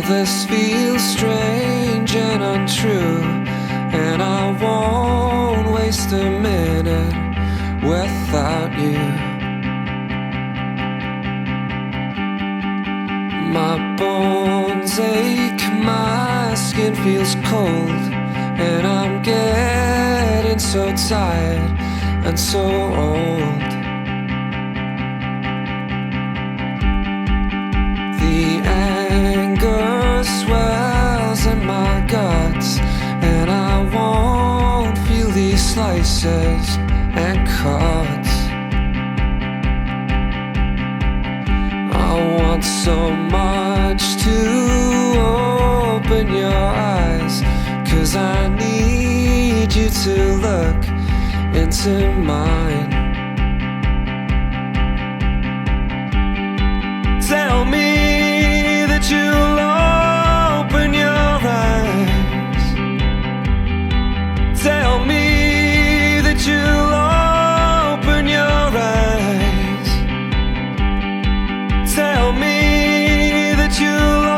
this feels strange and untrue, and I won't waste a minute without you. My bones ache, my skin feels cold, and I'm getting so tired and so old. The anger swells in my guts, and I won't feel these slices and cuts. I want so much to open your eyes, 'cause I need you to look into mine. Tell me that you'll open your eyes. Tell me that you'll open your eyes. Tell me that you'll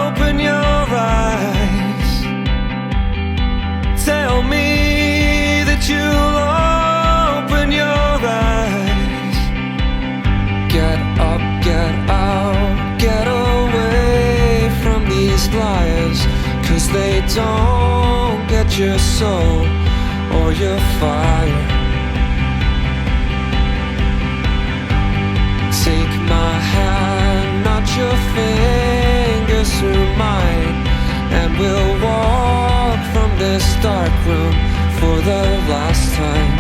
open your eyes. Tell me that you'll open your eyes. Get up, get out, get away from these liars, 'cause they don't get your soul or your fire. Take my hand, not your fingers through mine, and we'll walk from this dark room for the last time.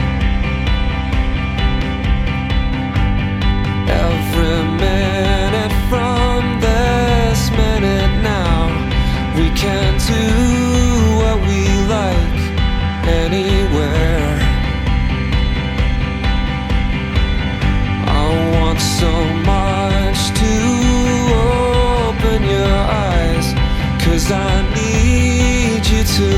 Every minute from this minute now, we can do what we like anywhere. I want so much to open your eyes, 'cause I need you to